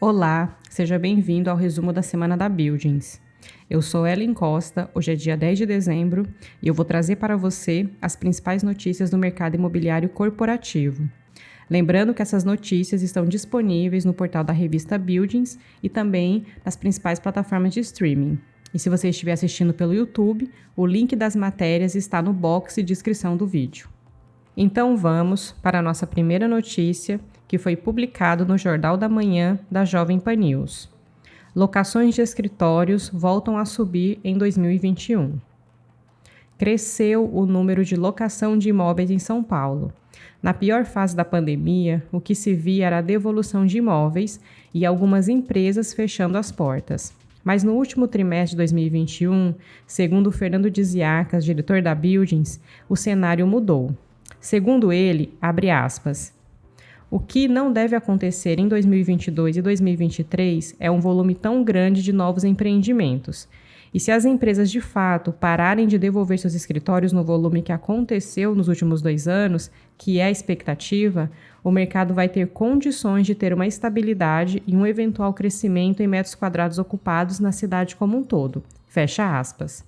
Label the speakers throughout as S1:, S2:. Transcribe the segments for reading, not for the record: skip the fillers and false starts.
S1: Olá, seja bem-vindo ao resumo da semana da Buildings. Eu sou Ellen Costa, hoje é dia 10 de dezembro e eu vou trazer para você as principais notícias do mercado imobiliário corporativo. Lembrando que essas notícias estão disponíveis no portal da revista Buildings e também nas principais plataformas de streaming. E se você estiver assistindo pelo YouTube, o link das matérias está no box de descrição do vídeo. Então vamos para a nossa primeira notícia, que foi publicado no Jornal da Manhã da Jovem Pan News. Locações de escritórios voltam a subir em 2021. Cresceu o número de locação de imóveis em São Paulo. Na pior fase da pandemia, o que se via era a devolução de imóveis e algumas empresas fechando as portas. Mas no último trimestre de 2021, segundo Fernando Diziacas, diretor da Buildings, o cenário mudou. Segundo ele, abre aspas, o que não deve acontecer em 2022 e 2023 é um volume tão grande de novos empreendimentos. E se as empresas de fato pararem de devolver seus escritórios no volume que aconteceu nos últimos 2 anos, que é a expectativa, o mercado vai ter condições de ter uma estabilidade e um eventual crescimento em metros quadrados ocupados na cidade como um todo. Fecha aspas.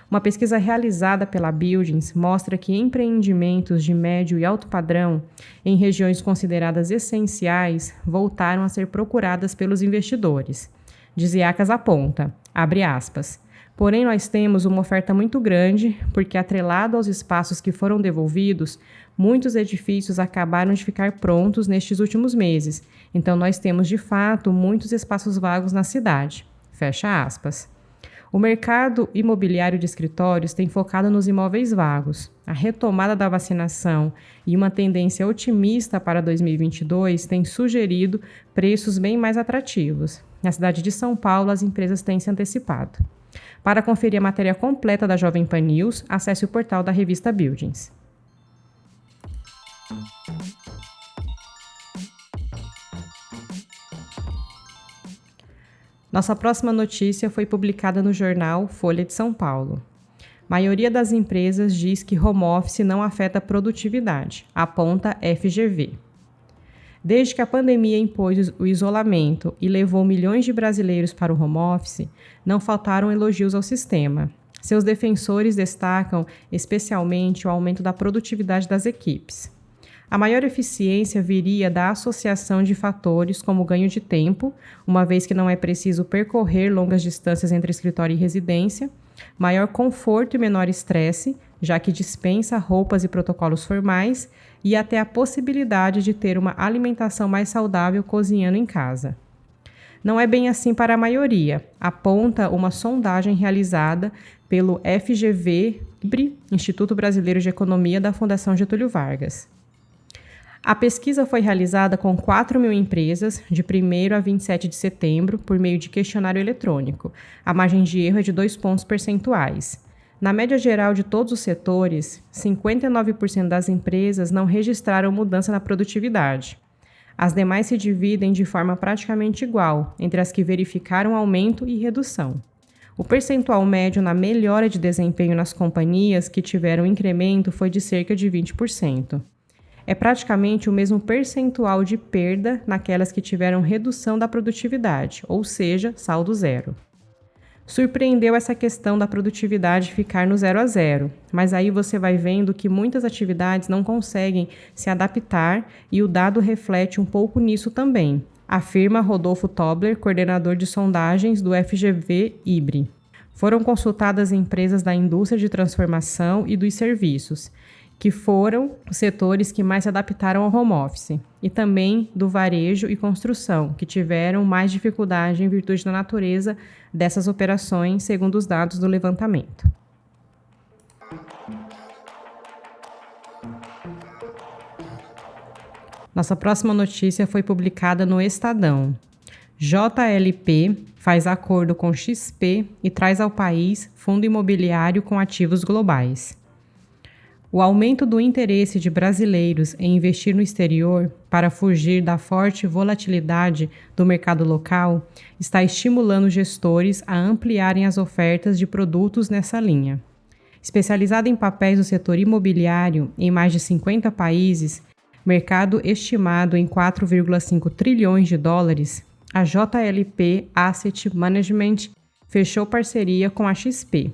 S1: Uma pesquisa realizada pela Buildings mostra que empreendimentos de médio e alto padrão, em regiões consideradas essenciais, voltaram a ser procuradas pelos investidores. Diziacas aponta, abre aspas, porém nós temos uma oferta muito grande, porque atrelado aos espaços que foram devolvidos, muitos edifícios acabaram de ficar prontos nestes últimos meses, então nós temos de fato muitos espaços vagos na cidade. Fecha aspas. O mercado imobiliário de escritórios tem focado nos imóveis vagos. A retomada da vacinação e uma tendência otimista para 2022 têm sugerido preços bem mais atrativos. Na cidade de São Paulo, as empresas têm se antecipado. Para conferir a matéria completa da Jovem Pan News, acesse o portal da revista Buildings. Nossa próxima notícia foi publicada no jornal Folha de São Paulo. Maioria das empresas diz que home office não afeta a produtividade, aponta FGV. Desde que a pandemia impôs o isolamento e levou milhões de brasileiros para o home office, não faltaram elogios ao sistema. Seus defensores destacam especialmente o aumento da produtividade das equipes. A maior eficiência viria da associação de fatores como ganho de tempo, uma vez que não é preciso percorrer longas distâncias entre escritório e residência, maior conforto e menor estresse, já que dispensa roupas e protocolos formais, e até a possibilidade de ter uma alimentação mais saudável cozinhando em casa. Não é bem assim para a maioria, aponta uma sondagem realizada pelo FGV, Instituto Brasileiro de Economia da Fundação Getúlio Vargas. A pesquisa foi realizada com 4.000 empresas, de 1º a 27 de setembro, por meio de questionário eletrônico. A margem de erro é de 2 pontos percentuais. Na média geral de todos os setores, 59% das empresas não registraram mudança na produtividade. As demais se dividem de forma praticamente igual, entre as que verificaram aumento e redução. O percentual médio na melhora de desempenho nas companhias que tiveram incremento foi de cerca de 20%. É praticamente o mesmo percentual de perda naquelas que tiveram redução da produtividade, ou seja, saldo zero. Surpreendeu essa questão da produtividade ficar no 0 a 0, mas aí você vai vendo que muitas atividades não conseguem se adaptar e o dado reflete um pouco nisso também, afirma Rodolfo Tobler, coordenador de sondagens do FGV IBRE. Foram consultadas empresas da indústria de transformação e dos serviços, que foram os setores que mais se adaptaram ao home office, e também do varejo e construção, que tiveram mais dificuldade em virtude da natureza dessas operações, segundo os dados do levantamento. Nossa próxima notícia foi publicada no Estadão. JLP faz acordo com XP e traz ao país fundo imobiliário com ativos globais. O aumento do interesse de brasileiros em investir no exterior para fugir da forte volatilidade do mercado local está estimulando gestores a ampliarem as ofertas de produtos nessa linha. Especializada em papéis do setor imobiliário em mais de 50 países, mercado estimado em 4,5 trilhões de dólares, a JLP Asset Management fechou parceria com a XP.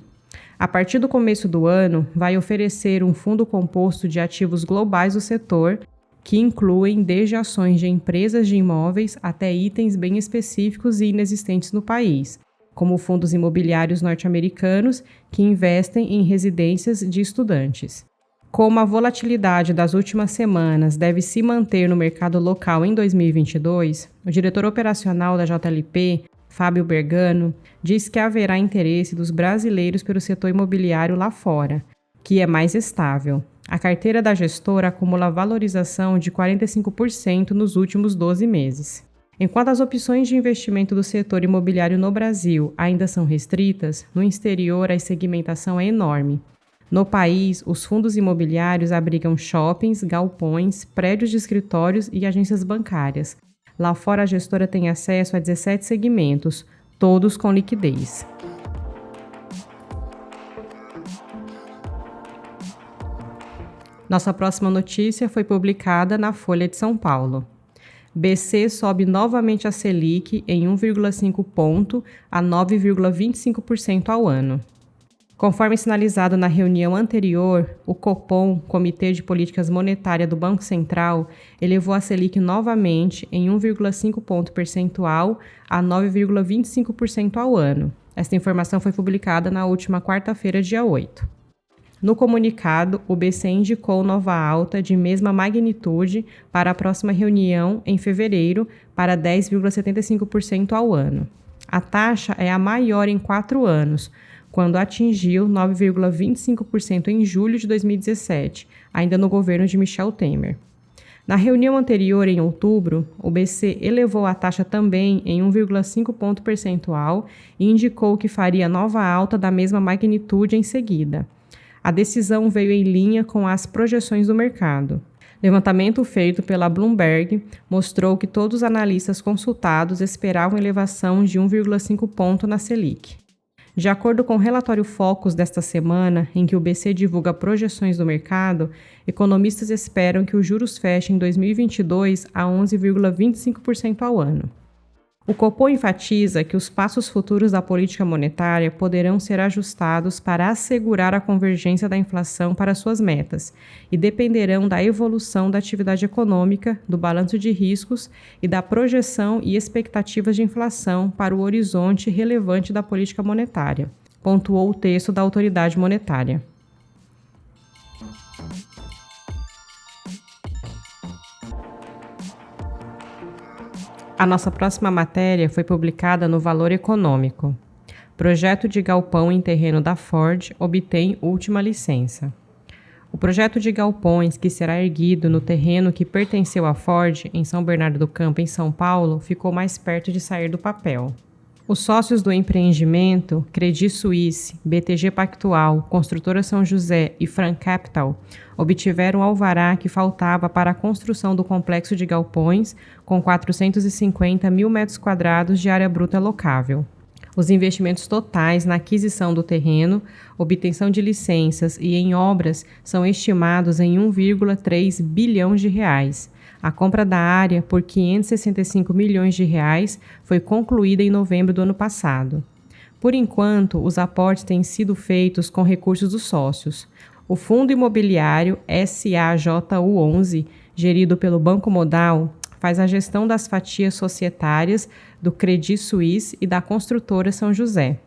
S1: A partir do começo do ano, vai oferecer um fundo composto de ativos globais do setor, que incluem desde ações de empresas de imóveis até itens bem específicos e inexistentes no país, como fundos imobiliários norte-americanos que investem em residências de estudantes. Como a volatilidade das últimas semanas deve se manter no mercado local em 2022, o diretor operacional da JLP, Fábio Bergano, diz que haverá interesse dos brasileiros pelo setor imobiliário lá fora, que é mais estável. A carteira da gestora acumula valorização de 45% nos últimos 12 meses. Enquanto as opções de investimento do setor imobiliário no Brasil ainda são restritas, no exterior a segmentação é enorme. No país, os fundos imobiliários abrigam shoppings, galpões, prédios de escritórios e agências bancárias. Lá fora, a gestora tem acesso a 17 segmentos, todos com liquidez. Nossa próxima notícia foi publicada na Folha de São Paulo. BC sobe novamente a Selic em 1,5 ponto a 9,25% ao ano. Conforme sinalizado na reunião anterior, o Copom, Comitê de Políticas Monetárias do Banco Central, elevou a Selic novamente em 1,5 ponto percentual a 9,25% ao ano. Esta informação foi publicada na última quarta-feira, dia 8. No comunicado, o BC indicou nova alta de mesma magnitude para a próxima reunião em fevereiro para 10,75% ao ano. A taxa é a maior em 4 anos, quando atingiu 9,25% em julho de 2017, ainda no governo de Michel Temer. Na reunião anterior, em outubro, o BC elevou a taxa também em 1,5 ponto percentual e indicou que faria nova alta da mesma magnitude em seguida. A decisão veio em linha com as projeções do mercado. Levantamento feito pela Bloomberg mostrou que todos os analistas consultados esperavam elevação de 1,5 ponto na Selic. De acordo com o relatório Focus desta semana, em que o BC divulga projeções do mercado, economistas esperam que os juros fechem em 2022 a 11,25% ao ano. O Copom enfatiza que os passos futuros da política monetária poderão ser ajustados para assegurar a convergência da inflação para suas metas e dependerão da evolução da atividade econômica, do balanço de riscos e da projeção e expectativas de inflação para o horizonte relevante da política monetária, pontuou o texto da autoridade monetária. A nossa próxima matéria foi publicada no Valor Econômico. Projeto de galpão em terreno da Ford obtém última licença. O projeto de galpões, que será erguido no terreno que pertenceu à Ford, em São Bernardo do Campo, em São Paulo, ficou mais perto de sair do papel. Os sócios do empreendimento, Credit Suisse, BTG Pactual, Construtora São José e Frank Capital, obtiveram o alvará que faltava para a construção do complexo de galpões com 450 mil metros quadrados de área bruta locável. Os investimentos totais na aquisição do terreno, obtenção de licenças e em obras são estimados em 1,3 bilhão de reais. A compra da área por 565 milhões de reais foi concluída em novembro do ano passado. Por enquanto, os aportes têm sido feitos com recursos dos sócios. O fundo imobiliário SAJU11, gerido pelo Banco Modal, faz a gestão das fatias societárias do Credit Suisse e da construtora São José.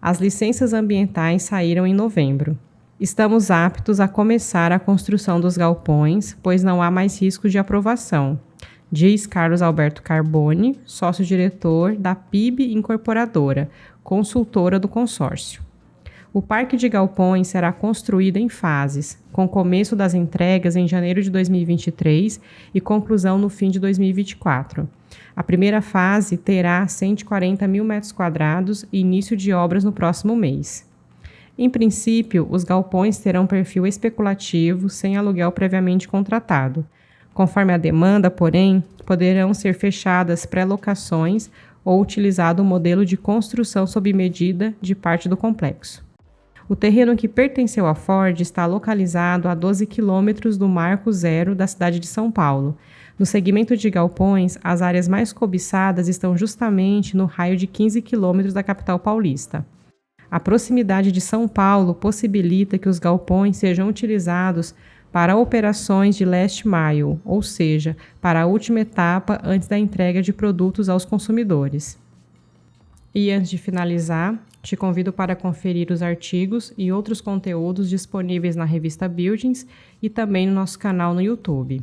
S1: As licenças ambientais saíram em novembro. Estamos aptos a começar a construção dos galpões, pois não há mais riscos de aprovação, diz Carlos Alberto Carboni, sócio-diretor da PIB Incorporadora, consultora do consórcio. O parque de galpões será construído em fases, com começo das entregas em janeiro de 2023 e conclusão no fim de 2024. A primeira fase terá 140 mil metros quadrados e início de obras no próximo mês. Em princípio, os galpões terão perfil especulativo, sem aluguel previamente contratado. Conforme a demanda, porém, poderão ser fechadas pré-locações ou utilizado o modelo de construção sob medida de parte do complexo. O terreno que pertenceu à Ford está localizado a 12 quilômetros do Marco Zero da cidade de São Paulo. No segmento de galpões, as áreas mais cobiçadas estão justamente no raio de 15 quilômetros da capital paulista. A proximidade de São Paulo possibilita que os galpões sejam utilizados para operações de last mile, ou seja, para a última etapa antes da entrega de produtos aos consumidores. E antes de finalizar, te convido para conferir os artigos e outros conteúdos disponíveis na revista Buildings e também no nosso canal no YouTube.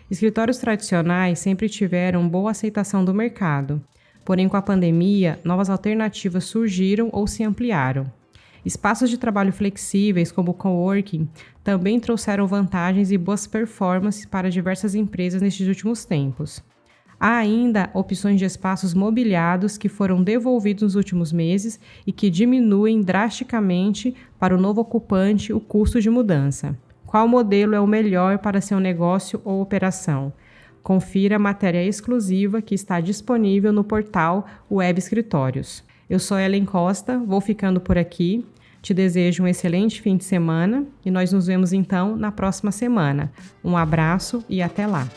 S1: Escritórios tradicionais sempre tiveram boa aceitação do mercado, porém com a pandemia, novas alternativas surgiram ou se ampliaram. Espaços de trabalho flexíveis, como o coworking, também trouxeram vantagens e boas performances para diversas empresas nestes últimos tempos. Há ainda opções de espaços mobiliados que foram devolvidos nos últimos meses e que diminuem drasticamente para o novo ocupante o custo de mudança. Qual modelo é o melhor para seu negócio ou operação? Confira a matéria exclusiva que está disponível no portal Web Escritórios. Eu sou Ellen Costa, vou ficando por aqui. Te desejo um excelente fim de semana e nós nos vemos então na próxima semana. Um abraço e até lá!